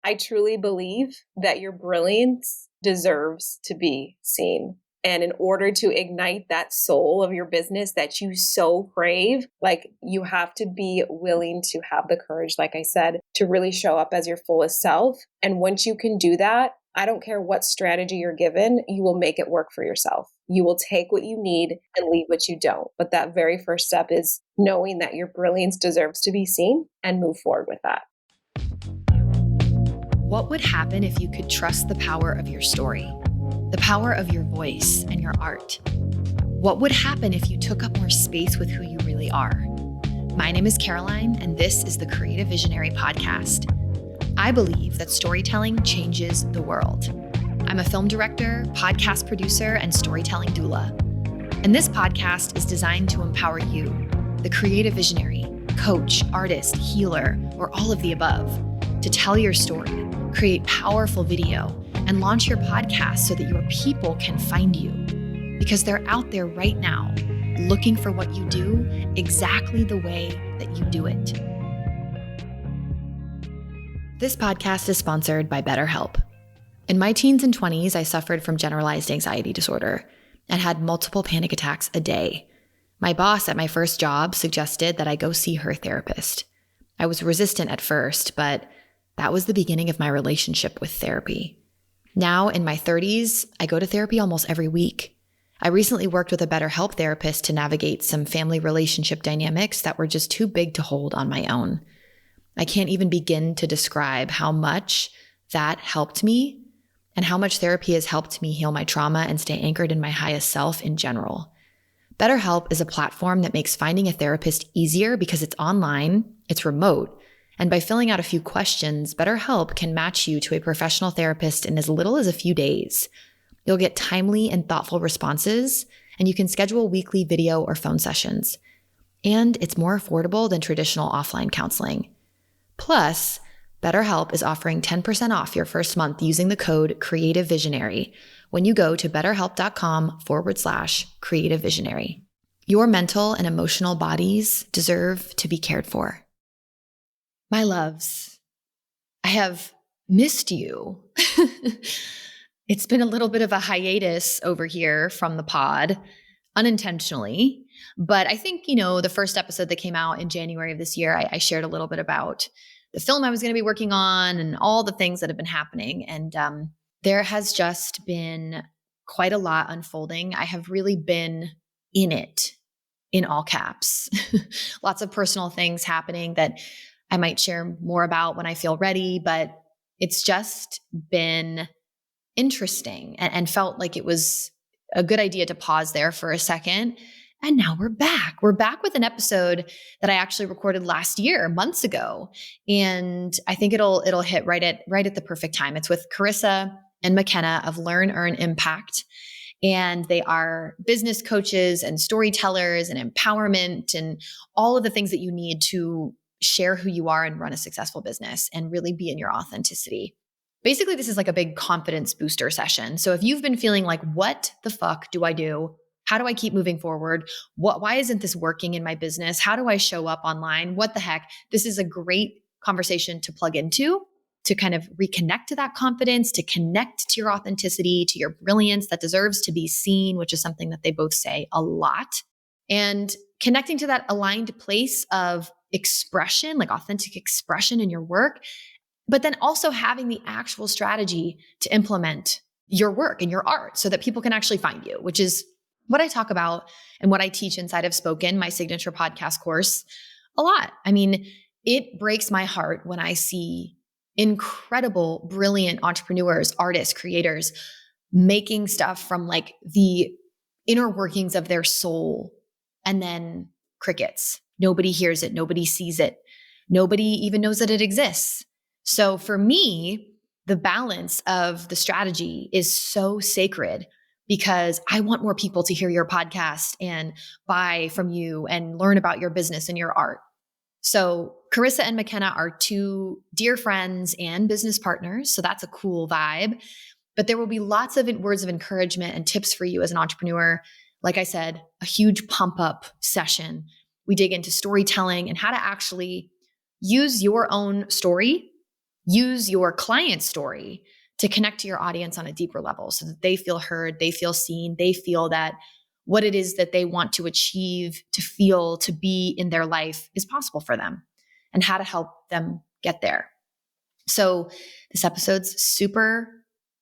I truly believe that your brilliance deserves to be seen. And in order to ignite that soul of your business that you so crave, like you have to be willing to have the courage, like I said, to really show up as your fullest self. And once you can do that, I don't care what strategy you're given, you will make it work for yourself. You will take what you need and leave what you don't. But that very first step is knowing that your brilliance deserves to be seen and move forward with that. What would happen if you could trust the power of your story, the power of your voice and your art? What would happen if you took up more space with who you really are? My name is Caroline, and this is the Creative Visionary Podcast. I believe that storytelling changes the world. I'm a film director, podcast producer, and storytelling doula. And this podcast is designed to empower you, the creative visionary, coach, artist, healer, or all of the above, to tell your story, create powerful video, and launch your podcast so that your people can find you. Because they're out there right now, looking for what you do exactly the way that you do it. This podcast is sponsored by BetterHelp. In my teens and 20s, I suffered from generalized anxiety disorder and had multiple panic attacks a day. My boss at my first job suggested that I go see her therapist. I was resistant at first, but that was the beginning of my relationship with therapy. Now, in my 30s, I go to therapy almost every week. I recently worked with a BetterHelp therapist to navigate some family relationship dynamics that were just too big to hold on my own. I can't even begin to describe how much that helped me and how much therapy has helped me heal my trauma and stay anchored in my highest self in general. BetterHelp is a platform that makes finding a therapist easier because it's online, it's remote, and by filling out a few questions, BetterHelp can match you to a professional therapist in as little as a few days. You'll get timely and thoughtful responses, and you can schedule weekly video or phone sessions. And it's more affordable than traditional offline counseling. Plus, BetterHelp is offering 10% off your first month using the code CreativeVisionary when you go to betterhelp.com/creativevisionary. Your mental and emotional bodies deserve to be cared for. My loves, I have missed you. It's been a little bit of a hiatus over here from the pod, unintentionally. But I think, the first episode that came out in January of this year, I shared a little bit about the film I was going to be working on and all the things that have been happening. And there has just been quite a lot unfolding. I have really been in it, in all caps. Lots of personal things happening that I might share more about when I feel ready, but it's just been interesting and felt like it was a good idea to pause there for a second. And now we're back. We're back with an episode that I actually recorded last year, months ago. And I think it'll hit right at the perfect time. It's with Charissa and McKenna of Learn, Earn, Impact. And they are business coaches and storytellers and empowerment and all of the things that you need to share who you are and run a successful business and really be in your authenticity. Basically, this is like a big confidence booster session. So if you've been feeling like, what the fuck do I do? How do I keep moving forward? Why isn't this working in my business? How do I show up online? What the heck? This is a great conversation to plug into, to kind of reconnect to that confidence, to connect to your authenticity, to your brilliance that deserves to be seen, which is something that they both say a lot. And connecting to that aligned place of expression, like authentic expression in your work, but then also having the actual strategy to implement your work and your art so that people can actually find you, which is what I talk about and what I teach inside of Spoken, my signature podcast course, a lot. I mean, it breaks my heart when I see incredible, brilliant entrepreneurs, artists, creators making stuff from like the inner workings of their soul and then crickets. Nobody hears it. Nobody sees it. Nobody even knows that it exists. So for me, the balance of the strategy is so sacred because I want more people to hear your podcast and buy from you and learn about your business and your art. So Charissa and McKenna are two dear friends and business partners. So that's a cool vibe. But there will be lots of words of encouragement and tips for you as an entrepreneur. Like I said, a huge pump up session. We dig into storytelling and how to actually use your own story, use your client story to connect to your audience on a deeper level so that they feel heard, they feel seen, they feel that what it is that they want to achieve, to feel, to be in their life is possible for them, and how to help them get there. So this episode's super,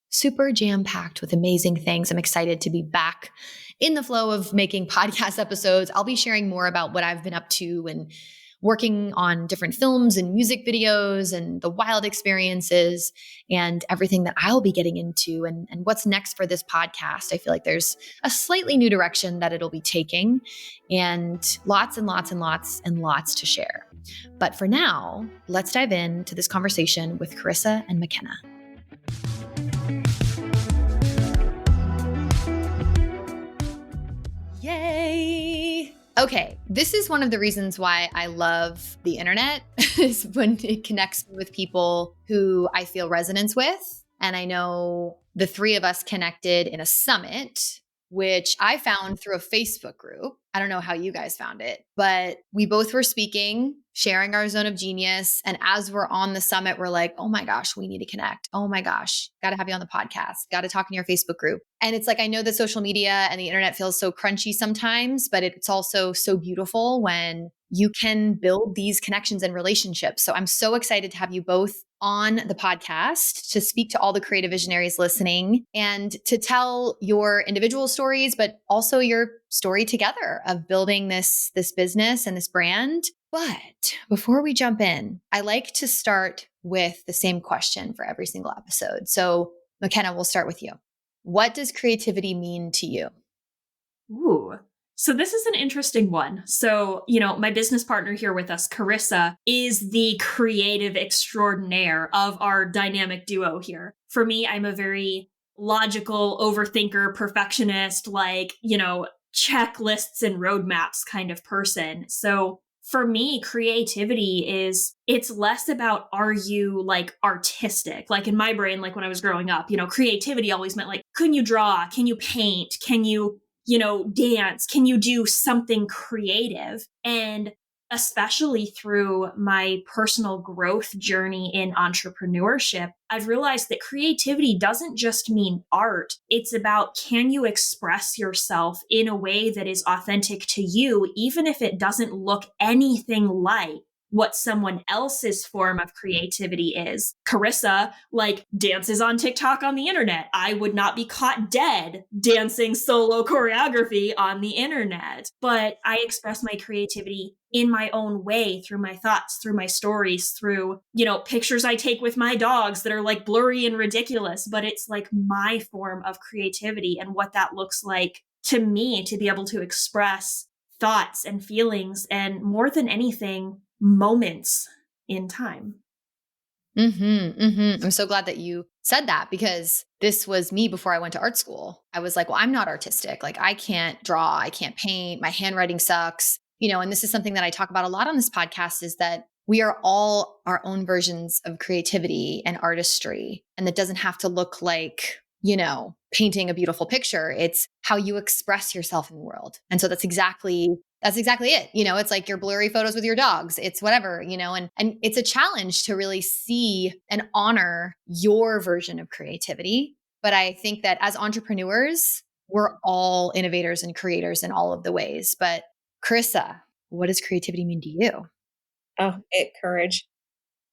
super jam-packed with amazing things. I'm excited to be back in the flow of making podcast episodes. I'll be sharing more about what I've been up to and working on different films and music videos and the wild experiences and everything that I'll be getting into and what's next for this podcast. I feel like there's a slightly new direction that it'll be taking, and lots and lots and lots and lots to share. But for now, let's dive into this conversation with Charissa and McKenna. Yay! Okay, this is one of the reasons why I love the internet is when it connects me with people who I feel resonance with. And I know the three of us connected in a summit, which I found through a Facebook group. I don't know how you guys found it, but we both were speaking, sharing our zone of genius. And as we're on the summit, we're like, oh my gosh, we need to connect. Oh my gosh, got to have you on the podcast, got to talk in your Facebook group. And it's like, I know that social media and the internet feels so crunchy sometimes, but it's also so beautiful when you can build these connections and relationships. So I'm so excited to have you both on the podcast to speak to all the creative visionaries listening and to tell your individual stories, but also your story together of building this business and this brand. But before we jump in, I like to start with the same question for every single episode. So McKenna, we'll start with you. What does creativity mean to you? Ooh. So this is an interesting one. So, my business partner here with us, Charissa, is the creative extraordinaire of our dynamic duo here. For me, I'm a very logical overthinker, perfectionist, checklists and roadmaps kind of person. So for me, creativity it's less about, are you artistic? Like in my brain, like when I was growing up, creativity always meant can you draw? Can you paint? Can you dance? Can you do something creative? And especially through my personal growth journey in entrepreneurship, I've realized that creativity doesn't just mean art. It's about, can you express yourself in a way that is authentic to you, even if it doesn't look anything like what someone else's form of creativity is. Charissa, dances on TikTok on the internet. I would not be caught dead dancing solo choreography on the internet. But I express my creativity in my own way, through my thoughts, through my stories, through, pictures I take with my dogs that are blurry and ridiculous. But it's my form of creativity and what that looks like to me, to be able to express thoughts and feelings, and more than anything, moments in time. I'm so glad that you said that, because this was me before I went to art school. I was like, well, I'm not artistic. I can't draw, I can't paint, my handwriting sucks. And this is something that I talk about a lot on this podcast, is that we are all our own versions of creativity and artistry. And that doesn't have to look like, painting a beautiful picture. It's how you express yourself in the world. And so that's exactly it. It's like your blurry photos with your dogs. It's whatever, and it's a challenge to really see and honor your version of creativity. But I think that as entrepreneurs, we're all innovators and creators in all of the ways. But Charissa, what does creativity mean to you? Oh, courage.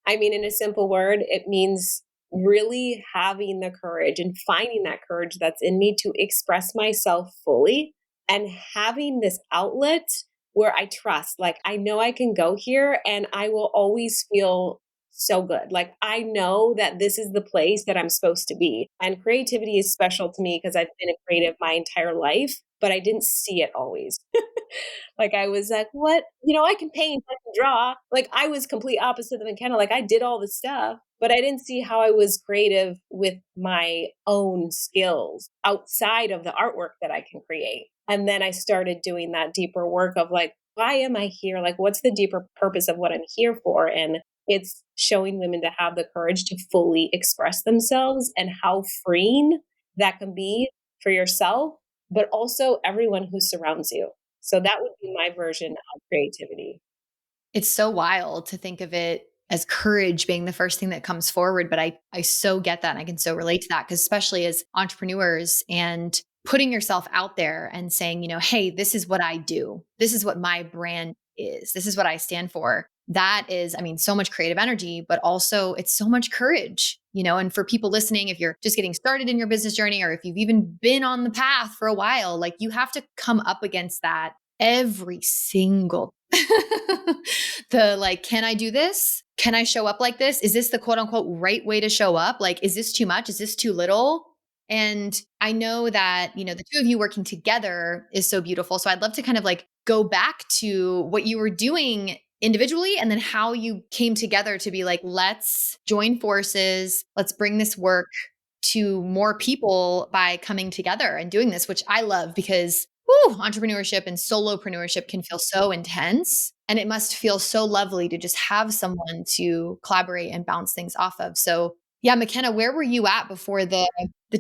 I mean, in a simple word, it means really having the courage and finding that courage that's in me to express myself fully, and having this outlet where I trust, I know I can go here and I will always feel so good. I know that this is the place that I'm supposed to be. And creativity is special to me because I've been a creative my entire life, but I didn't see it always. I was like, what? I can paint, I can draw. I was complete opposite of McKenna. I did all the stuff, but I didn't see how I was creative with my own skills outside of the artwork that I can create. And then I started doing that deeper work of why am I here? What's the deeper purpose of what I'm here for? And it's showing women to have the courage to fully express themselves, and how freeing that can be for yourself, but also everyone who surrounds you. So that would be my version of creativity. It's so wild to think of it as courage being the first thing that comes forward. But I so get that. And I can so relate to that, because especially as entrepreneurs and putting yourself out there and saying, hey, this is what I do. This is what my brand is. This is what I stand for. That is, so much creative energy, but also it's so much courage, and for people listening, if you're just getting started in your business journey, or if you've even been on the path for a while, like you have to come up against that every single can I do this? Can I show up like this? Is this the quote unquote right way to show up? Like, is this too much? Is this too little? And I know that, the two of you working together is so beautiful. So I'd love to kind of go back to what you were doing individually, and then how you came together to be like, let's join forces. Let's bring this work to more people by coming together and doing this, which I love, because entrepreneurship and solopreneurship can feel so intense, and it must feel so lovely to just have someone to collaborate and bounce things off of. So yeah, McKenna, where were you at before the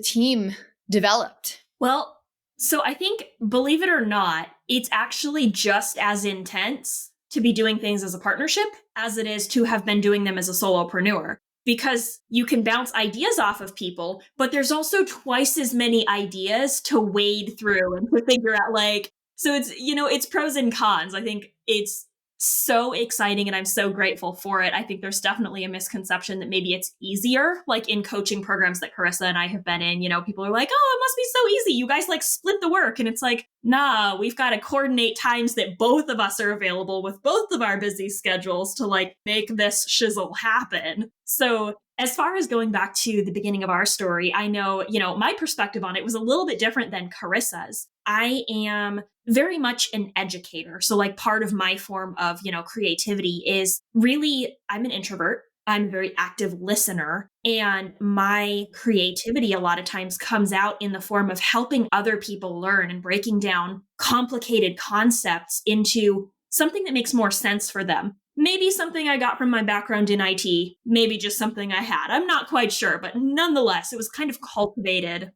team developed? Well, so I think, believe it or not, it's actually just as intense to be doing things as a partnership as it is to have been doing them as a solopreneur, because you can bounce ideas off of people, but there's also twice as many ideas to wade through and to figure out so it's, it's pros and cons. I think it's so exciting and I'm so grateful for it. I think there's definitely a misconception that maybe it's easier, like in coaching programs that Charissa and I have been in, people are like, oh, it must be so easy. You guys split the work. And it's like, nah, we've got to coordinate times that both of us are available with both of our busy schedules to make this shizzle happen. So as far as going back to the beginning of our story, I know, my perspective on it was a little bit different than Carissa's. I am very much an educator. So part of my form of, creativity is really, I'm an introvert. I'm a very active listener, and my creativity a lot of times comes out in the form of helping other people learn and breaking down complicated concepts into something that makes more sense for them. Maybe something I got from my background in IT, maybe just something I had. I'm not quite sure, but nonetheless, it was kind of cultivated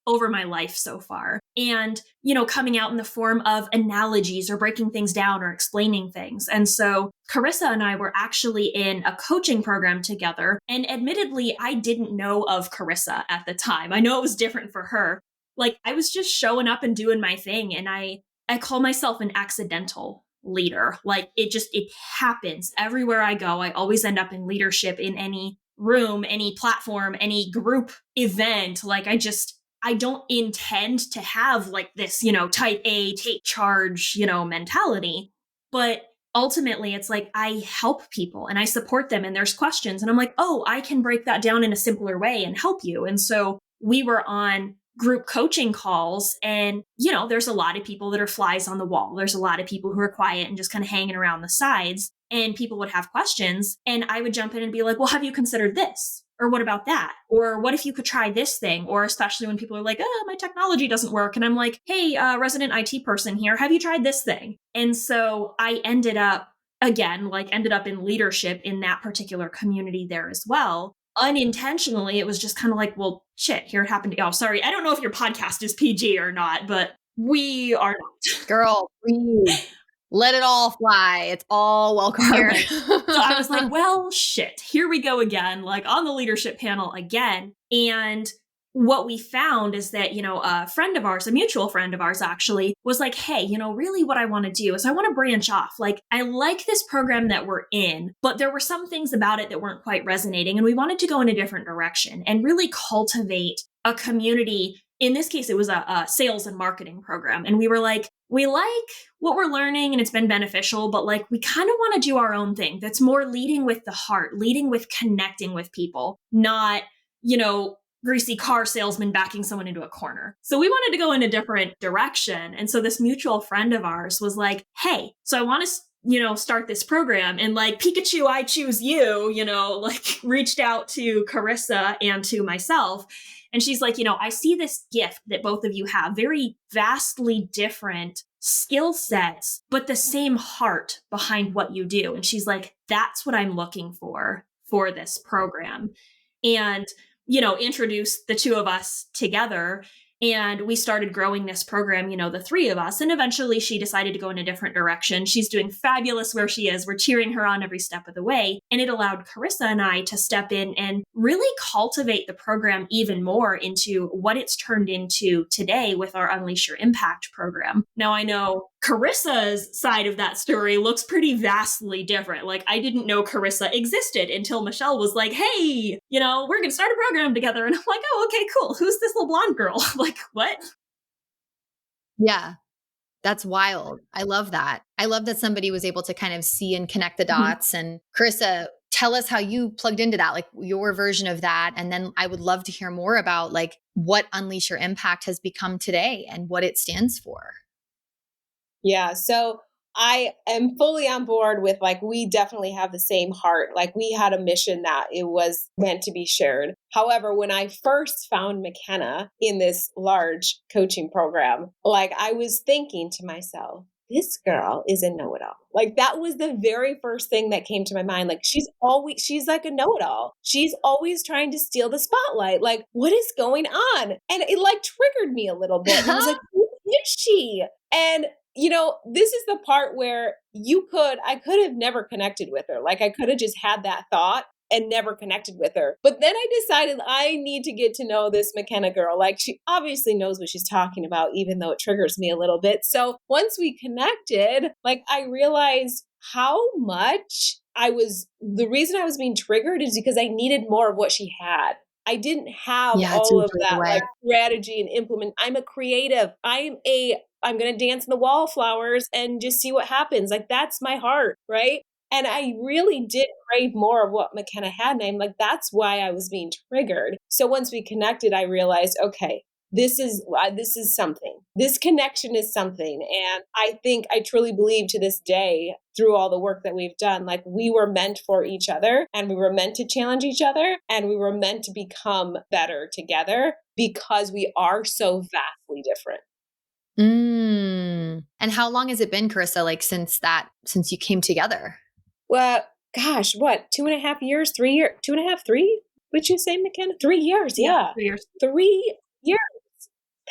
over my life so far. And, coming out in the form of analogies or breaking things down or explaining things. And so Charissa and I were actually in a coaching program together. And admittedly, I didn't know of Charissa at the time. I know it was different for her. I was just showing up and doing my thing. And I call myself an accidental leader. It happens everywhere I go. I always end up in leadership in any room, any platform, any group event. I don't intend to have this, type A, take charge, mentality. But ultimately, it's I help people and I support them and there's questions. And I'm like, oh, I can break that down in a simpler way and help you. And so we were on group coaching calls, and, there's a lot of people that are flies on the wall. There's a lot of people who are quiet and just kind of hanging around the sides, and people would have questions. And I would jump in and be like, well, have you considered this? Or what about that? Or what if you could try this thing? Or especially when people are like, oh, my technology doesn't work. And I'm like, hey, resident IT person here, have you tried this thing? And so I ended up in leadership in that particular community there as well. Unintentionally, it was just kind of well, shit, here it happened. Oh, sorry. I don't know if your podcast is PG or not, but we are not. Girl, please. Let it all fly. It's all welcome here. So I was like, well, shit, here we go again, on the leadership panel again. And what we found is that, a friend of ours, a mutual friend of ours actually, was like, hey, really what I want to do is I want to branch off. I like this program that we're in, but there were some things about it that weren't quite resonating. And we wanted to go in a different direction and really cultivate a community. In this case, it was a sales and marketing program. And we were like, we like what we're learning and it's been beneficial, but we kind of want to do our own thing that's more leading with the heart, leading with connecting with people, not, greasy car salesman backing someone into a corner. So we wanted to go in a different direction. And so this mutual friend of ours was like, hey, so I want to, start this program. And Pikachu, I choose you, reached out to Charissa and to myself. And she's like, I see this gift that both of you have, very vastly different skill sets, but the same heart behind what you do. And she's like, that's what I'm looking for this program. And, introduced the two of us together. And we started growing this program, the three of us. And eventually she decided to go in a different direction. She's doing fabulous where she is. We're cheering her on every step of the way. And it allowed Charissa and I to step in and really cultivate the program even more into what it's turned into today with our Unleash Your Impact program. Now, I know Carissa's side of that story looks pretty vastly different. Like, I didn't know Charissa existed until Michelle was like, hey, we're going to start a program together. And I'm like, oh, okay, cool. Who's this little blonde girl? Like, what? Yeah. That's wild. I love that. I love that somebody was able to kind of see and connect the dots. And Charissa, tell us how you plugged into that, like your version of that. And then I would love to hear more about like what Unleash Your Impact has become today and what it stands for. Yeah. So I am fully on board with like, we definitely have the same heart. Like we had a mission that it was meant to be shared. However, when I first found McKenna in this large coaching program, like I was thinking to myself, this girl is a know-it-all. Like that was the very first thing that came to my mind. Like she's like a know-it-all. She's always trying to steal the spotlight. Like what is going on? And it like triggered me a little bit. And I was like, who is she? And this is the part where I could have never connected with her. Like I could have just had that thought and never connected with her. But then I decided I need to get to know this McKenna girl. Like she obviously knows what she's talking about, even though it triggers me a little bit. So once we connected, like I realized how much the reason I was being triggered is because I needed more of what she had. I didn't have all of that like strategy and implement. I'm a creative. I'm going to dance in the wallflowers and just see what happens. Like that's my heart. Right. And I really did crave more of what McKenna had. And I'm like, that's why I was being triggered. So once we connected, I realized, okay, this is something. This connection is something. And I truly believe to this day, through all the work that we've done, like we were meant for each other and we were meant to challenge each other and we were meant to become better together because we are so vastly different. And how long has it been, Charissa, like since you came together? Well, gosh, what, 2.5 years, 3 years, 2.5, 3? Would you say, McKenna? 3 years. Yeah. 3 years. 3 years.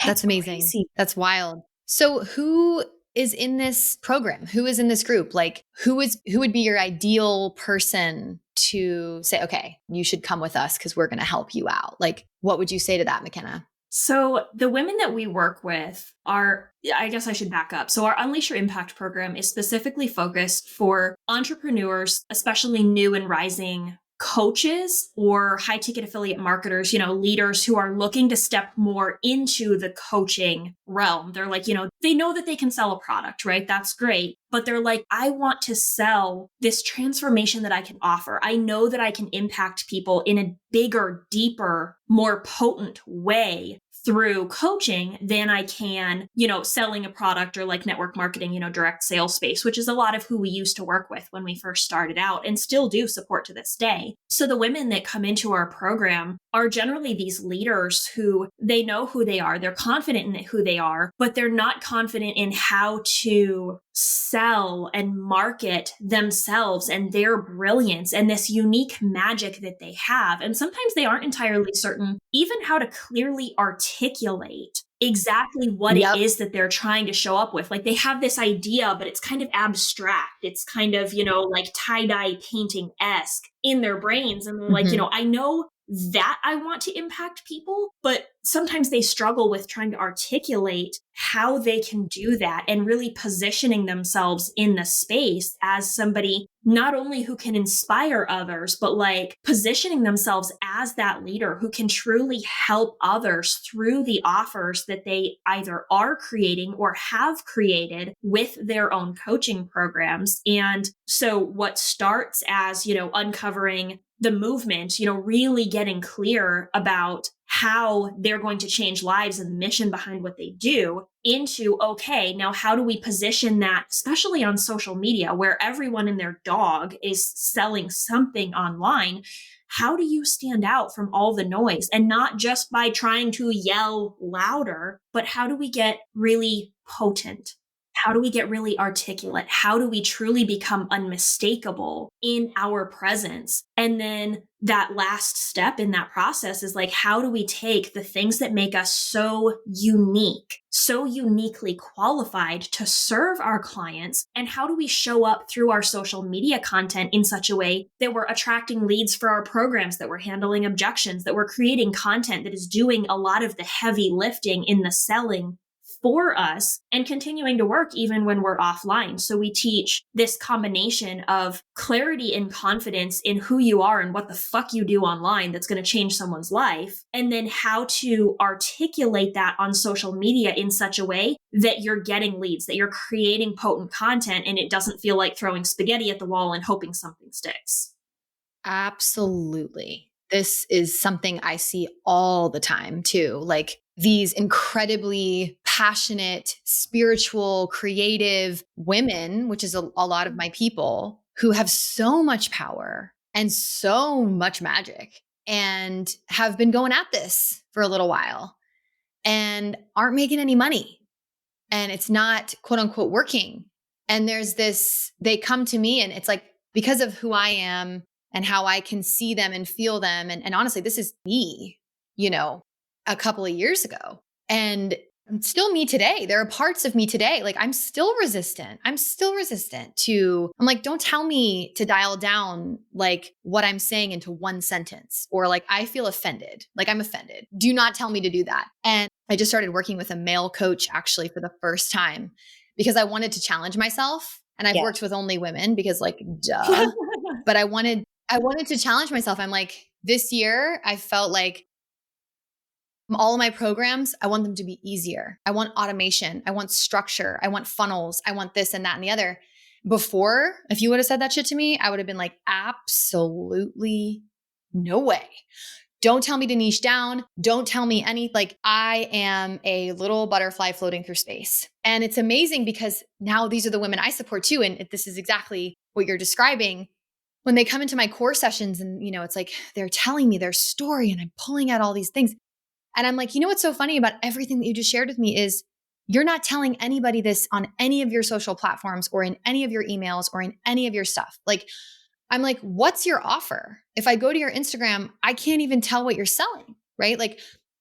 That's amazing. Crazy. That's wild. So who is in this program? Who is in this group? Like who would be your ideal person to say, okay, you should come with us because we're going to help you out? Like, what would you say to that, McKenna? So the women that we work with I guess I should back up. So our Unleash Your Impact program is specifically focused for entrepreneurs, especially new and rising coaches or high ticket affiliate marketers, leaders who are looking to step more into the coaching realm. They're like, they know that they can sell a product, right? That's great. But they're like, I want to sell this transformation that I can offer. I know that I can impact people in a bigger, deeper, more potent way through coaching than I can, selling a product or like network marketing, direct sales space, which is a lot of who we used to work with when we first started out and still do support to this day. So the women that come into our program are generally these leaders who they know who they are. They're confident in who they are, but they're not confident in how to sell and market themselves and their brilliance and this unique magic that they have. And sometimes they aren't entirely certain even how to clearly articulate exactly what it is that they're trying to show up with. Like they have this idea, but it's kind of abstract. It's kind of, like tie-dye painting-esque in their brains. And they're like, I know that I want to impact people, but sometimes they struggle with trying to articulate how they can do that and really positioning themselves in the space as somebody not only who can inspire others, but like positioning themselves as that leader who can truly help others through the offers that they either are creating or have created with their own coaching programs. And so what starts as, uncovering the movement, really getting clear about how they're going to change lives and the mission behind what they do into, okay, now how do we position that, especially on social media where everyone and their dog is selling something online? How do you stand out from all the noise? And not just by trying to yell louder, but how do we get really potent? How do we get really articulate? How do we truly become unmistakable in our presence? And then that last step in that process is like, how do we take the things that make us so unique, so uniquely qualified to serve our clients? And how do we show up through our social media content in such a way that we're attracting leads for our programs, that we're handling objections, that we're creating content that is doing a lot of the heavy lifting in the selling for us and continuing to work even when we're offline. So we teach this combination of clarity and confidence in who you are and what the fuck you do online that's going to change someone's life, and then how to articulate that on social media in such a way that you're getting leads, that you're creating potent content, and it doesn't feel like throwing spaghetti at the wall and hoping something sticks. Absolutely. This is something I see all the time too. Like these incredibly passionate, spiritual, creative women, which is a lot of my people, who have so much power and so much magic and have been going at this for a little while and aren't making any money. And it's not quote unquote working. And there's this, they come to me and it's like, because of who I am and how I can see them and feel them. And honestly, this is me, a couple of years ago. And it's still me today. There are parts of me today. Like I'm still resistant. I'm like, don't tell me to dial down like what I'm saying into one sentence, or like, I feel offended. Like I'm offended. Do not tell me to do that. And I just started working with a male coach actually for the first time because I wanted to challenge myself. And I've worked with only women because like, duh, but I wanted to challenge myself. I'm like, this year I felt like all of my programs, I want them to be easier. I want automation. I want structure. I want funnels. I want this and that and the other. Before, if you would have said that shit to me, I would have been like, absolutely no way. Don't tell me to niche down. Don't tell me like I am a little butterfly floating through space. And it's amazing because now these are the women I support too. And this is exactly what you're describing. When they come into my core sessions and, it's like they're telling me their story and I'm pulling out all these things. And I'm like, what's so funny about everything that you just shared with me is you're not telling anybody this on any of your social platforms or in any of your emails or in any of your stuff. Like, I'm like, what's your offer? If I go to your Instagram, I can't even tell what you're selling, right? Like,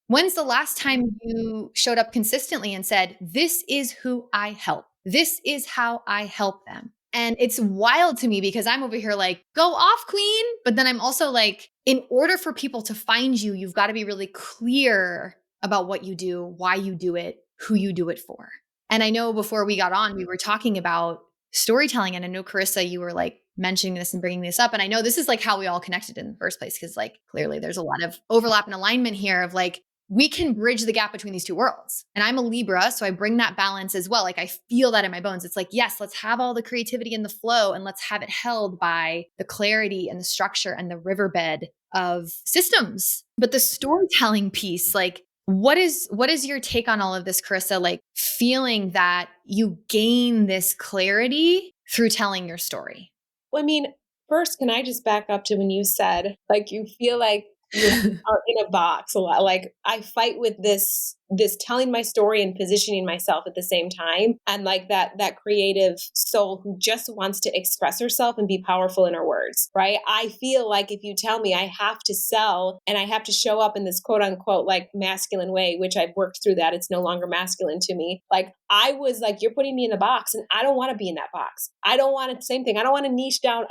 when's the last time you showed up consistently and said, this is who I help. This is how I help them. And it's wild to me because I'm over here like, go off, queen. But then I'm also like, in order for people to find you, you've got to be really clear about what you do, why you do it, who you do it for. And I know before we got on, we were talking about storytelling. And I know, Charissa, you were like mentioning this and bringing this up. And I know this is like how we all connected in the first place, because like clearly there's a lot of overlap and alignment here of like, we can bridge the gap between these two worlds. And I'm a Libra, so I bring that balance as well. Like I feel that in my bones. It's like, yes, let's have all the creativity and the flow and let's have it held by the clarity and the structure and the riverbed of systems. But the storytelling piece, like what is your take on all of this, Charissa? Like feeling that you gain this clarity through telling your story. Well, I mean, first, can I just back up to when you said, like, you feel like you are in a box a lot. Like I fight with this telling my story and positioning myself at the same time. And like that creative soul who just wants to express herself and be powerful in her words, right? I feel like if you tell me I have to sell and I have to show up in this quote unquote, like masculine way, which I've worked through that, it's no longer masculine to me. Like I was like, you're putting me in a box and I don't want to be in that box. I don't want it. Same thing. I don't want to niche down.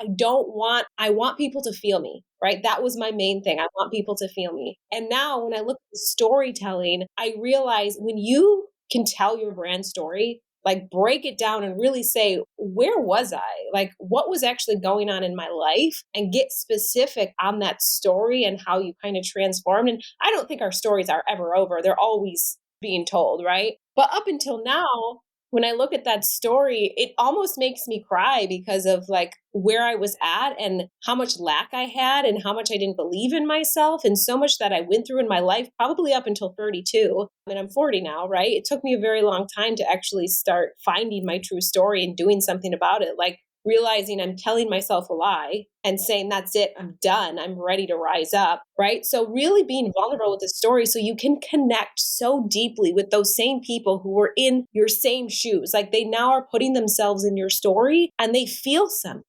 I want people to feel me. Right? That was my main thing. I want people to feel me. And now when I look at storytelling, I realize when you can tell your brand story, like break it down and really say, where was I? Like what was actually going on in my life, and get specific on that story and how you kind of transformed. And I don't think our stories are ever over. They're always being told, right? But up until now, when I look at that story, it almost makes me cry because of like where I was at and how much lack I had and how much I didn't believe in myself and so much that I went through in my life, probably up until 32. And I'm 40 now, right? It took me a very long time to actually start finding my true story and doing something about it. Like realizing I'm telling myself a lie and saying, that's it, I'm done, I'm ready to rise up, right? So really being vulnerable with the story so you can connect so deeply with those same people who were in your same shoes. Like they now are putting themselves in your story and they feel something,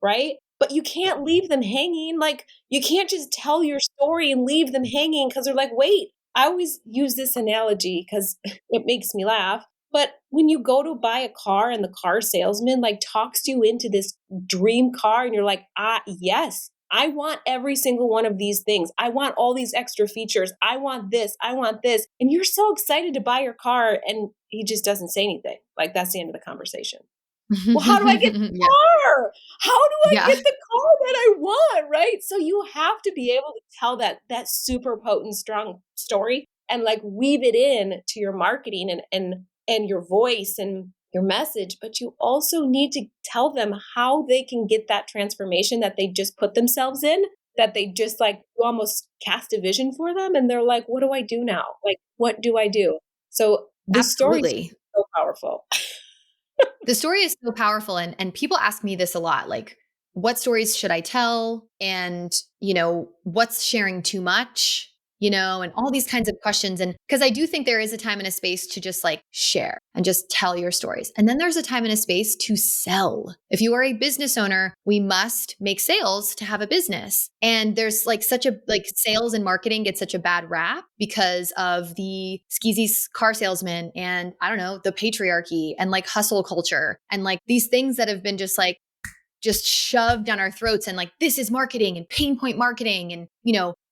right? But you can't leave them hanging. Like you can't just tell your story and leave them hanging because they're like, wait, I always use this analogy because it makes me laugh. But when you go to buy a car and the car salesman like talks you into this dream car and you're like, yes, I want every single one of these things. I want all these extra features. I want this. I want this. And you're so excited to buy your car and he just doesn't say anything. Like that's the end of the conversation. Well, how do I get the Yeah. car? How do I Yeah. get the car that I want, right? So you have to be able to tell that super potent, strong story and like weave it in to your marketing and your voice and your message, but you also need to tell them how they can get that transformation that they just put themselves in, that they just like you almost cast a vision for them and they're like, what do I do now? Like, what do I do? So the story is Absolutely. so powerful. The story is so powerful. And people ask me this a lot, like, what stories should I tell? And, what's sharing too much? And all these kinds of questions. And because I do think there is a time and a space to just like share and just tell your stories. And then there's a time and a space to sell. If you are a business owner, we must make sales to have a business. And there's like sales and marketing get such a bad rap because of the skeezy car salesman and I don't know, the patriarchy and like hustle culture and like these things that have been just shoved down our throats and like, this is marketing and pain point marketing. And,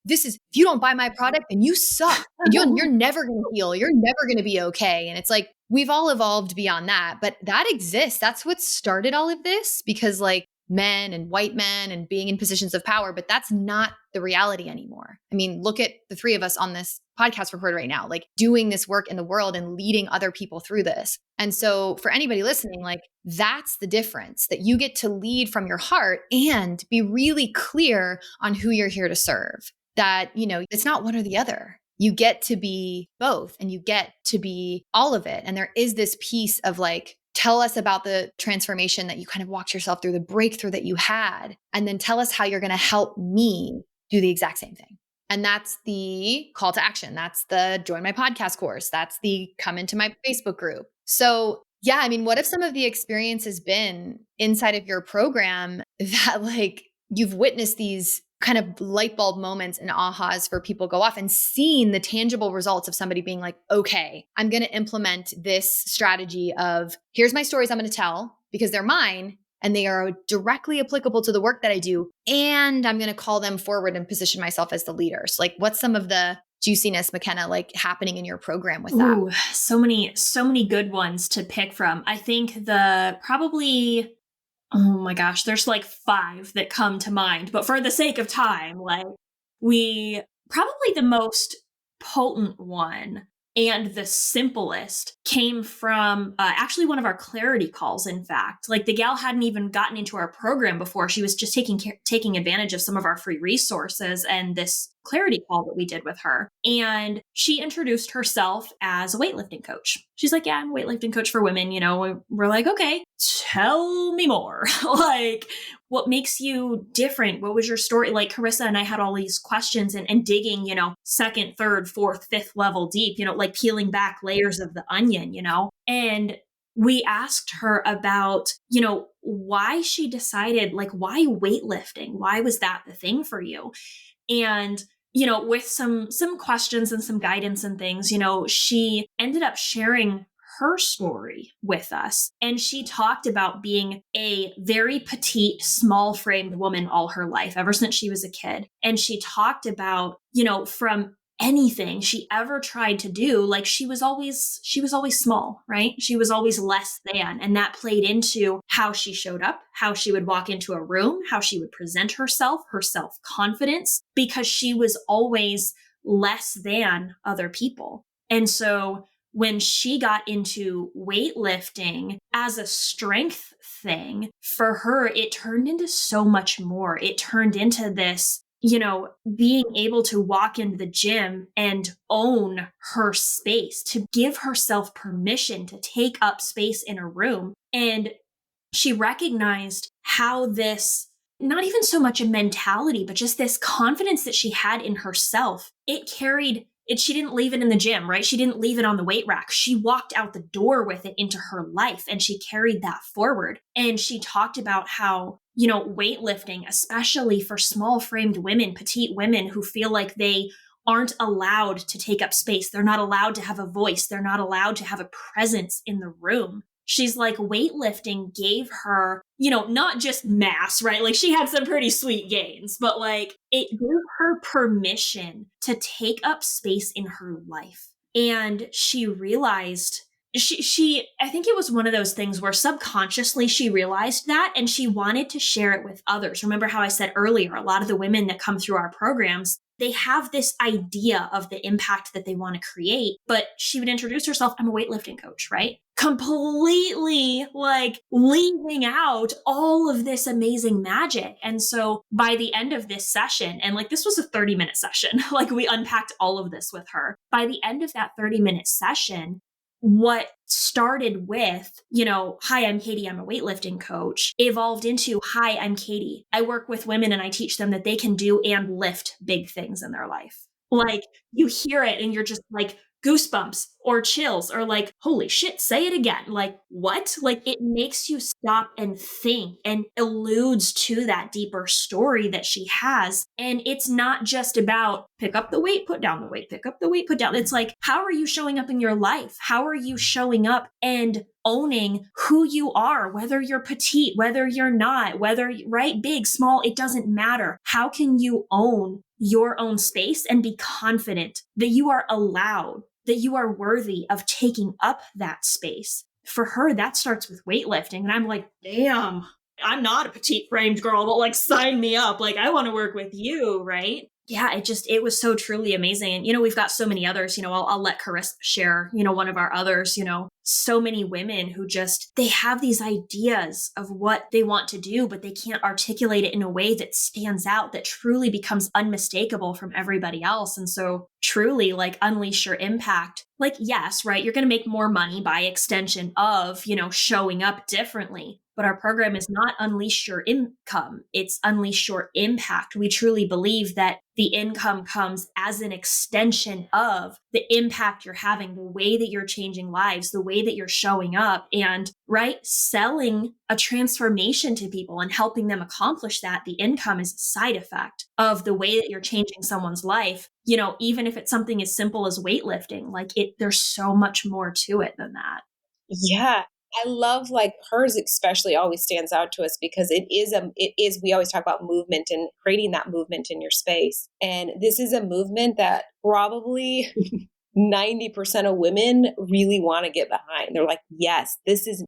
this is, if you don't buy my product, then you suck. And you're never going to heal. You're never going to be okay. And it's like, we've all evolved beyond that, but that exists. That's what started all of this because like men and white men and being in positions of power, but that's not the reality anymore. I mean, look at the three of us on this podcast record right now, like doing this work in the world and leading other people through this. And so for anybody listening, like that's the difference, that you get to lead from your heart and be really clear on who you're here to serve. That, it's not one or the other. You get to be both and you get to be all of it. And there is this piece of like, tell us about the transformation that you kind of walked yourself through, the breakthrough that you had, and then tell us how you're going to help me do the exact same thing. And that's the call to action. That's the join my podcast course. That's the come into my Facebook group. So yeah, I mean, what if some of the experience has been inside of your program that like you've witnessed these kind of light bulb moments and ahas for people go off and seen the tangible results of somebody being like, okay, I'm going to implement this strategy of here's my stories I'm going to tell because they're mine and they are directly applicable to the work that I do. And I'm going to call them forward and position myself as the leader. So like, what's some of the juiciness, McKenna, like happening in your program with that? Ooh, so many good ones to pick from. I think oh my gosh, there's like 5 that come to mind, but for the sake of time, like probably the most potent one and the simplest came from actually one of our clarity calls. In fact, like the gal hadn't even gotten into our program before. She was just taking advantage of some of our free resources and this clarity call that we did with her. And she introduced herself as a weightlifting coach. She's like, yeah, I'm a weightlifting coach for women. We're like, okay, tell me more. Like, what makes you different? What was your story? Like Charissa and I had all these questions and digging, second, third, fourth, fifth level deep, like peeling back layers of the onion, and we asked her about, why she decided, like, why weightlifting? Why was that the thing for you? And with some questions and some guidance and things, she ended up sharing her story with us. And she talked about being a very petite, small framed woman all her life, ever since she was a kid. And she talked about, from anything she ever tried to do, like she was always small, right? She was always less than. And that played into how she showed up, how she would walk into a room, how she would present herself, her self-confidence, because she was always less than other people. And so when she got into weightlifting as a strength thing, for her, it turned into so much more. It turned into this, being able to walk into the gym and own her space, to give herself permission to take up space in a room. And she recognized how this, not even so much a mentality, but just this confidence that she had in herself, it carried it. She didn't leave it in the gym, right? She didn't leave it on the weight rack. She walked out the door with it into her life and she carried that forward. And she talked about how, weightlifting, especially for small framed women, petite women who feel like they aren't allowed to take up space. They're not allowed to have a voice. They're not allowed to have a presence in the room. She's like, weightlifting gave her, not just mass, right? Like she had some pretty sweet gains, but like it gave her permission to take up space in her life. And she realized I think it was one of those things where subconsciously she realized that and she wanted to share it with others. Remember how I said earlier, a lot of the women that come through our programs, they have this idea of the impact that they want to create, but she would introduce herself, I'm a weightlifting coach, right? Completely like leaving out all of this amazing magic. And so by the end of this session, and like this was a 30-minute session, like we unpacked all of this with her. By the end of that 30-minute session, what started with, hi, I'm Katie, I'm a weightlifting coach, evolved into, hi, I'm Katie. I work with women and I teach them that they can do and lift big things in their life. Like you hear it and you're just like goosebumps or chills or like, holy shit, say it again. Like what? Like it makes you stop and think and alludes to that deeper story that she has. And it's not just about pick up the weight, put down the weight, pick up the weight, put down. It's like, how are you showing up in your life? How are you showing up and owning who you are, whether you're petite, whether you're not, whether, right, big, small, it doesn't matter. How can you own your own space and be confident that you are allowed, that you are worthy of taking up that space? For her, that starts with weightlifting. And I'm like, damn, I'm not a petite framed girl, but like sign me up. Like I want to work with you, right? Yeah, it was so truly amazing. And, we've got so many others, I'll let Charissa share, one of our others, so many women who just, they have these ideas of what they want to do, but they can't articulate it in a way that stands out, that truly becomes unmistakable from everybody else. And so truly like unleash your impact. Like, yes, right. You're going to make more money by extension of, showing up differently. But our program is not unleash your income. It's unleash your impact. We truly believe that the income comes as an extension of the impact you're having, the way that you're changing lives, the way that you're showing up and, right, selling a transformation to people and helping them accomplish that. The income is a side effect of the way that you're changing someone's life. Even if it's something as simple as weightlifting, like there's so much more to it than that. Yeah. I love like hers especially always stands out to us because it is, we always talk about movement and creating that movement in your space. And this is a movement that probably 90% of women really want to get behind. They're like, yes,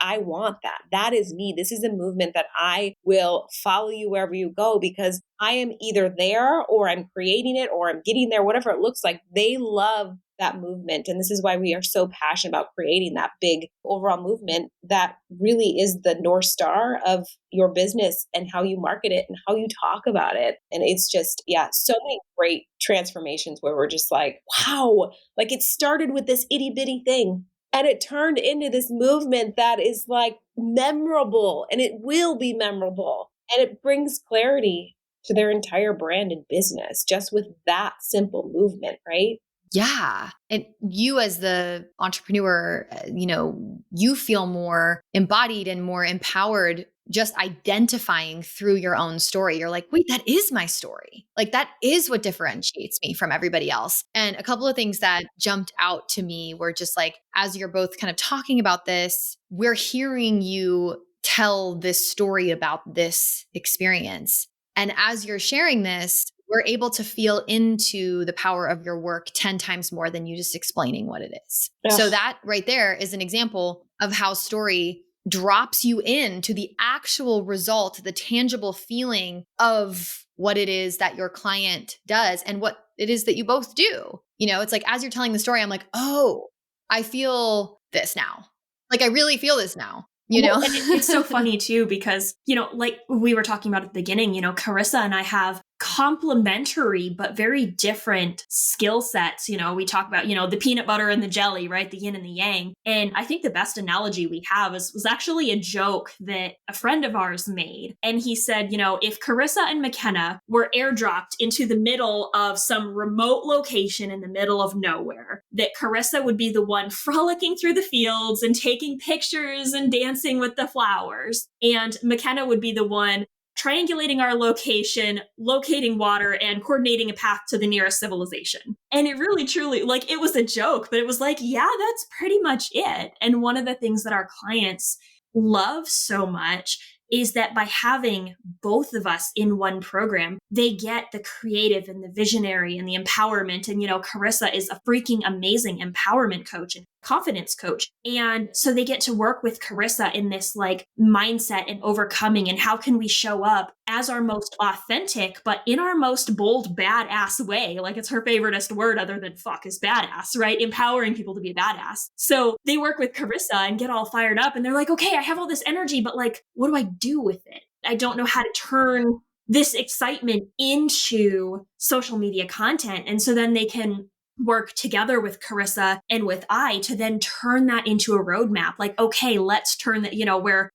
I want that. That is me. This is a movement that I will follow you wherever you go because I am either there or I'm creating it or I'm getting there, whatever it looks like. They love that movement. And this is why we are so passionate about creating that big overall movement that really is the North Star of your business and how you market it and how you talk about it. And it's just, so many great transformations where we're just like, wow, like it started with this itty bitty thing and it turned into this movement that is like memorable and it will be memorable and it brings clarity to their entire brand and business just with that simple movement, right? Yeah. And you as the entrepreneur, you feel more embodied and more empowered just identifying through your own story. You're like, wait, that is my story. Like that is what differentiates me from everybody else. And a couple of things that jumped out to me were just like, as you're both kind of talking about this, we're hearing you tell this story about this experience. And as you're sharing this, we're able to feel into the power of your work 10 times more than you just explaining what it is. Ugh. So that right there is an example of how story drops you into the actual result, the tangible feeling of what it is that your client does and what it is that you both do. It's like, as you're telling the story, I'm like, oh, I feel this now. Like I really feel this now. And it's so funny too, because, like we were talking about at the beginning, Charissa and I have complementary but very different skill sets. We talk about, the peanut butter and the jelly, right? The yin and the yang. And I think the best analogy we have was actually a joke that a friend of ours made. And he said, if Charissa and McKenna were airdropped into the middle of some remote location in the middle of nowhere, that Charissa would be the one frolicking through the fields and taking pictures and dancing with the flowers. And McKenna would be the one triangulating our location, locating water, and coordinating a path to the nearest civilization. And it really, truly, like, it was a joke, but it was like, yeah, that's pretty much it. And one of the things that our clients love so much is that by having both of us in one program, they get the creative and the visionary and the empowerment. And, Charissa is a freaking amazing empowerment coach and confidence coach. And so they get to work with Charissa in this like mindset and overcoming, and how can we show up as our most authentic, but in our most bold, badass way. Like, it's her favoriteest word other than fuck is badass, right? Empowering people to be a badass. So they work with Charissa and get all fired up, and they're like, okay, I have all this energy, but like, what do I do with it? I don't know how to turn this excitement into social media content. And so then they can work together with Charissa and with I to then turn that into a roadmap. Like, okay, let's turn that,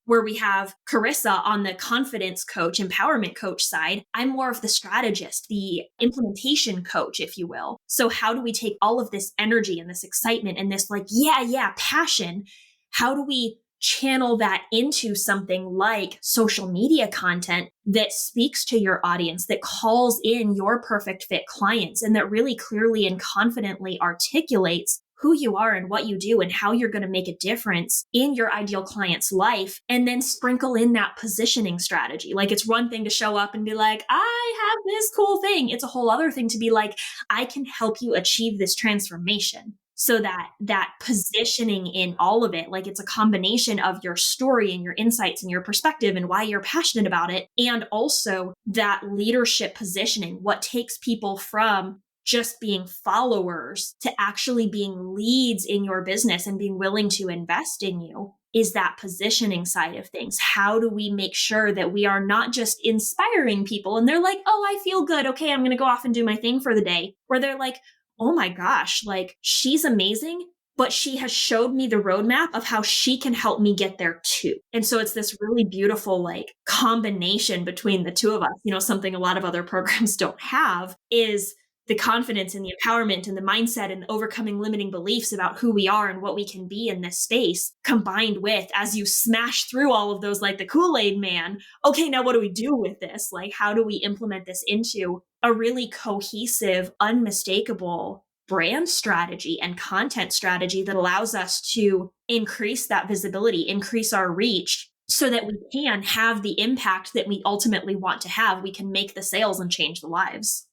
where we have Charissa on the confidence coach, empowerment coach side. I'm more of the strategist, the implementation coach, if you will. So how do we take all of this energy and this excitement and this like, yeah, passion? How do we channel that into something like social media content that speaks to your audience, that calls in your perfect fit clients, and that really clearly and confidently articulates who you are and what you do and how you're going to make a difference in your ideal client's life, and then sprinkle in that positioning strategy. Like, it's one thing to show up and be like, I have this cool thing. It's a whole other thing to be like, I can help you achieve this transformation. So that positioning in all of it, like, it's a combination of your story and your insights and your perspective and why you're passionate about it. And also that leadership positioning, what takes people from just being followers to actually being leads in your business and being willing to invest in you, is that positioning side of things. How do we make sure that we are not just inspiring people and they're like, oh, I feel good. Okay, I'm going to go off and do my thing for the day. Where they're like, oh my gosh, like, she's amazing, but she has showed me the roadmap of how she can help me get there too. And so it's this really beautiful like combination between the two of us. Something a lot of other programs don't have is the confidence and the empowerment and the mindset and overcoming limiting beliefs about who we are and what we can be in this space, combined with, as you smash through all of those, like the Kool-Aid man, okay, now what do we do with this? Like, how do we implement this into a really cohesive, unmistakable brand strategy and content strategy that allows us to increase that visibility, increase our reach, so that we can have the impact that we ultimately want to have? We can make the sales and change the lives.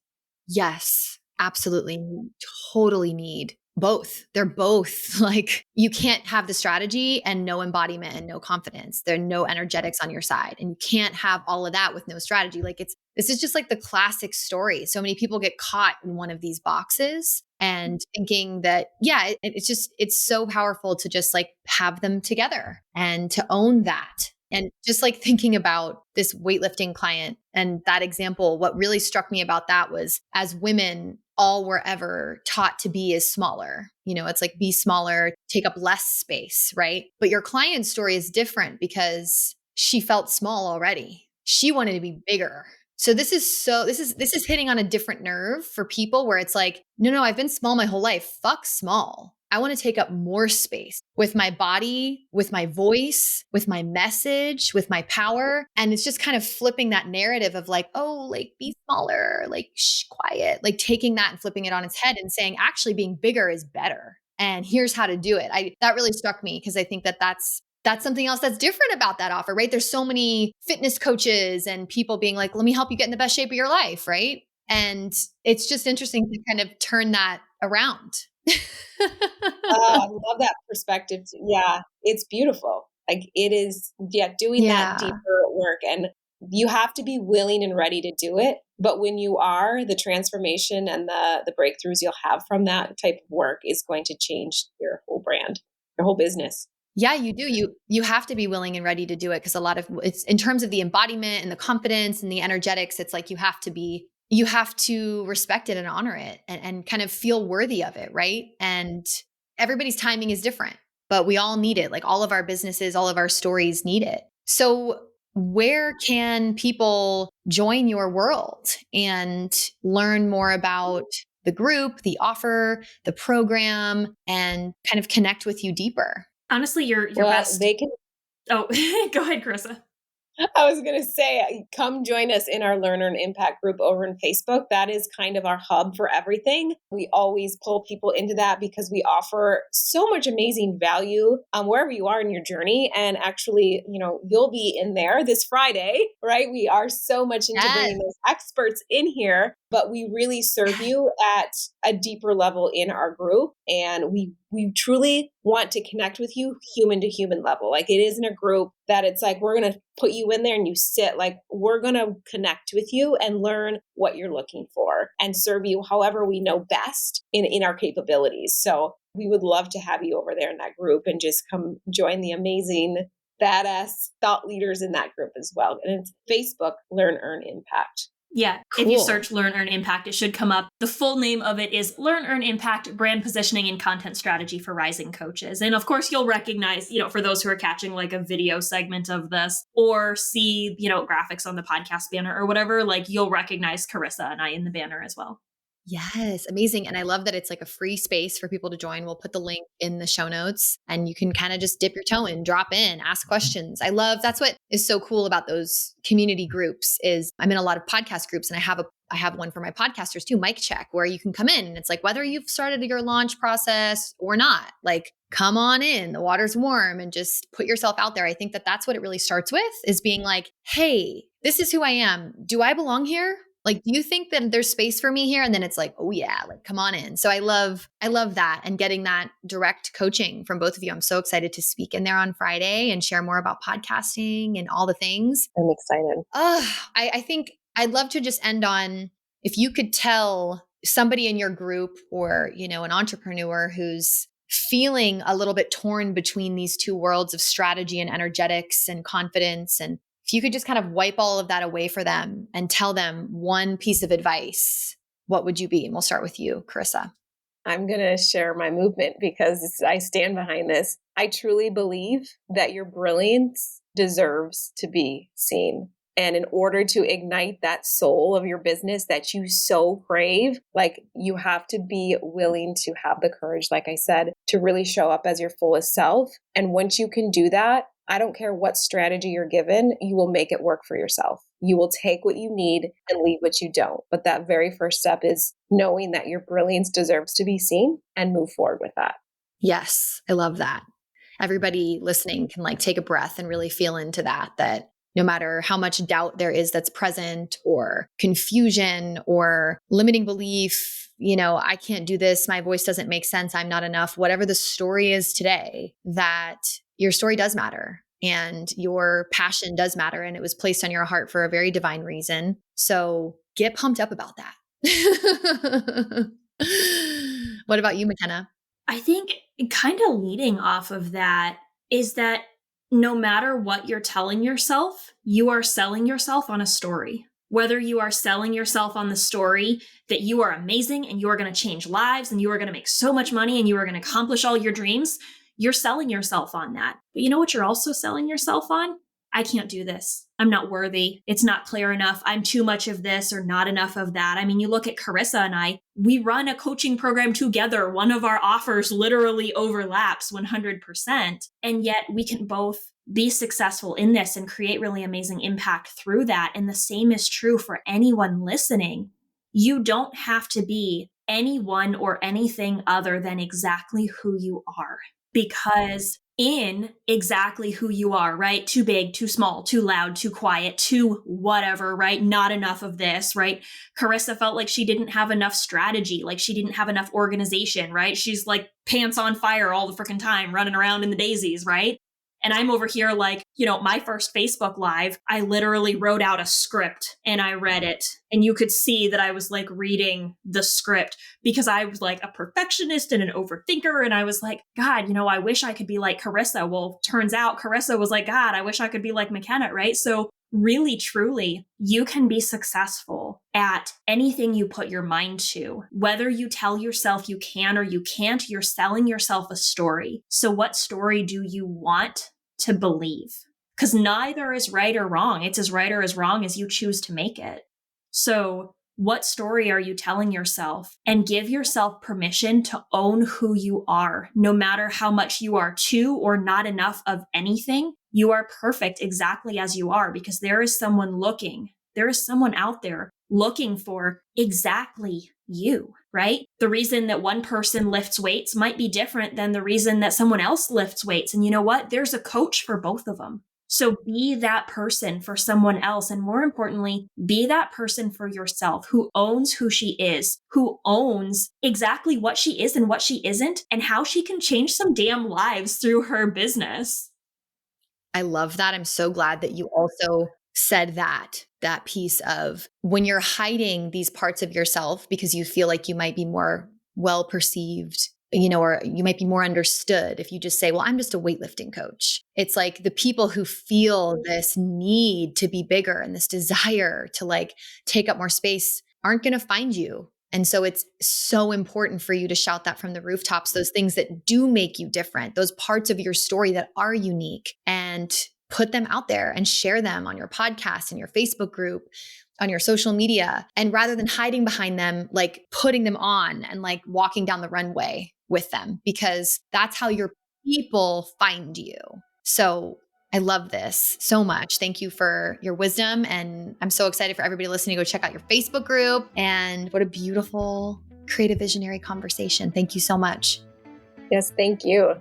Yes, absolutely. You totally need both. They're both like, you can't have the strategy and no embodiment and no confidence. There are no energetics on your side. And you can't have all of that with no strategy. Like, this is just like the classic story. So many people get caught in one of these boxes and thinking that, it's so powerful to just like have them together and to own that. And just like thinking about this weightlifting client and that example, what really struck me about that was, as women, all we're ever taught to be is smaller. It's like, be smaller, take up less space, right? But your client's story is different because she felt small already. She wanted to be bigger. So this is hitting on a different nerve for people where it's like, no, I've been small my whole life. Fuck small. I want to take up more space with my body, with my voice, with my message, with my power. And it's just kind of flipping that narrative of like, oh, like, be smaller, like, quiet, like taking that and flipping it on its head and saying, actually being bigger is better. And here's how to do it. That really struck me because I think that's something else that's different about that offer, right? There's so many fitness coaches and people being like, let me help you get in the best shape of your life, right? And it's just interesting to kind of turn that around. I love that perspective. Yeah, it's beautiful. Like, it is, doing that deeper work. And you have to be willing and ready to do it. But when you are, the transformation and the breakthroughs you'll have from that type of work is going to change your whole brand, your whole business. Yeah, you do. You have to be willing and ready to do it, because a lot of it's in terms of the embodiment and the confidence and the energetics. It's like you have to be you have to respect it and honor it and kind of feel worthy of it, right? And everybody's timing is different, but we all need it. Like all of our businesses, all of our stories need it. So where can people join your world and learn more about the group, the offer, the program, and kind of connect with you deeper? Honestly, your Well, best. they can Oh, go ahead, Carissa. I was going to say, come join us in our Learn Earn Impact group over in Facebook. That is kind of our hub for everything. We always pull people into that because we offer so much amazing value wherever you are in your journey. And actually, you'll be in there this Friday, right? We are so much into Yes. bringing those experts in here, but we really serve you at a deeper level in our group. And we truly want to connect with you human to human level. Like it isn't a group that it's like, we're going to put you in there and you sit. Like we're going to connect with you and learn what you're looking for and serve you however we know best in our capabilities. So we would love to have you over there in that group and just come join the amazing, badass thought leaders in that group as well. And it's Facebook Learn Earn Impact. Yeah. Cool. If you search Learn, Earn, Impact, it should come up. The full name of it is Learn, Earn, Impact, Brand Positioning and Content Strategy for Rising Coaches. And of course, you'll recognize, for those who are catching like a video segment of this or see, graphics on the podcast banner or whatever, like you'll recognize Charissa and I in the banner as well. Yes, amazing. And I love that it's like a free space for people to join. We'll put the link in the show notes and you can kind of just dip your toe in, drop in, ask questions. That's what is so cool about those community groups is I'm in a lot of podcast groups and I have one for my podcasters too, Mic Check, where you can come in and it's like whether you've started your launch process or not, like come on in, the water's warm and just put yourself out there. I think that that's what it really starts with is being like, hey, this is who I am. Do I belong here? Like, do you think that there's space for me here? And then it's like, oh yeah, like come on in. So I love that and getting that direct coaching from both of you. I'm so excited to speak in there on Friday and share more about podcasting and all the things. I'm excited. I think I'd love to just end on if you could tell somebody in your group or, an entrepreneur who's feeling a little bit torn between these two worlds of strategy and energetics and confidence, and if you could just kind of wipe all of that away for them and tell them one piece of advice, what would you be? And we'll start with you, Charissa. I'm going to share my movement because I stand behind this. I truly believe that your brilliance deserves to be seen. And in order to ignite that soul of your business that you so crave, like you have to be willing to have the courage, like I said, to really show up as your fullest self. And once you can do that, I don't care what strategy you're given, you will make it work for yourself. You will take what you need and leave what you don't. But that very first step is knowing that your brilliance deserves to be seen and move forward with that. Yes, I love that. Everybody listening can like take a breath and really feel into that no matter how much doubt there is that's present or confusion or limiting belief, I can't do this, my voice doesn't make sense, I'm not enough, whatever the story is today, that your story does matter and your passion does matter. And it was placed on your heart for a very divine reason. So get pumped up about that. What about you, McKenna? I think kind of leading off of that is that no matter what you're telling yourself, you are selling yourself on a story. Whether you are selling yourself on the story that you are amazing and you are going to change lives and you are going to make so much money and you are going to accomplish all your dreams, you're selling yourself on that. But you know what you're also selling yourself on? I can't do this. I'm not worthy. It's not clear enough. I'm too much of this or not enough of that. I mean, you look at Charissa and I, we run a coaching program together. One of our offers literally overlaps 100%. And yet we can both be successful in this and create really amazing impact through that. And the same is true for anyone listening. You don't have to be anyone or anything other than exactly who you are. Because in exactly who you are, right? Too big, too small, too loud, too quiet, too whatever, right? Not enough of this, right? Charissa felt like she didn't have enough strategy, like she didn't have enough organization, right? She's like pants on fire all the freaking time, running around in the daisies, right? And I'm over here like, my first Facebook Live, I literally wrote out a script and I read it. And you could see that I was like reading the script because I was like a perfectionist and an overthinker. And I was like, God, I wish I could be like Charissa. Well, turns out Charissa was like, God, I wish I could be like McKenna, right? So really, truly, you can be successful at anything you put your mind to. Whether you tell yourself you can or you can't, you're selling yourself a story. So what story do you want to believe? Because neither is right or wrong. It's as right or as wrong as you choose to make it. So what story are you telling yourself? And give yourself permission to own who you are, no matter how much you are too or not enough of anything. You are perfect exactly as you are, because there is someone looking. There is someone out there looking for exactly you, right? The reason that one person lifts weights might be different than the reason that someone else lifts weights. And you know what? There's a coach for both of them. So be that person for someone else. And more importantly, be that person for yourself who owns who she is, who owns exactly what she is and what she isn't, and how she can change some damn lives through her business. I love that. I'm so glad that you also said that piece of when you're hiding these parts of yourself because you feel like you might be more well perceived, or you might be more understood if you just say, well, I'm just a weightlifting coach. It's like the people who feel this need to be bigger and this desire to like take up more space aren't going to find you. And so it's so important for you to shout that from the rooftops, those things that do make you different, those parts of your story that are unique, and put them out there and share them on your podcast, in your Facebook group, on your social media. And rather than hiding behind them, like putting them on and like walking down the runway with them, because that's how your people find you. So I love this so much. Thank you for your wisdom. And I'm so excited for everybody listening to go check out your Facebook group. And what a beautiful creative visionary conversation. Thank you so much. Yes, thank you.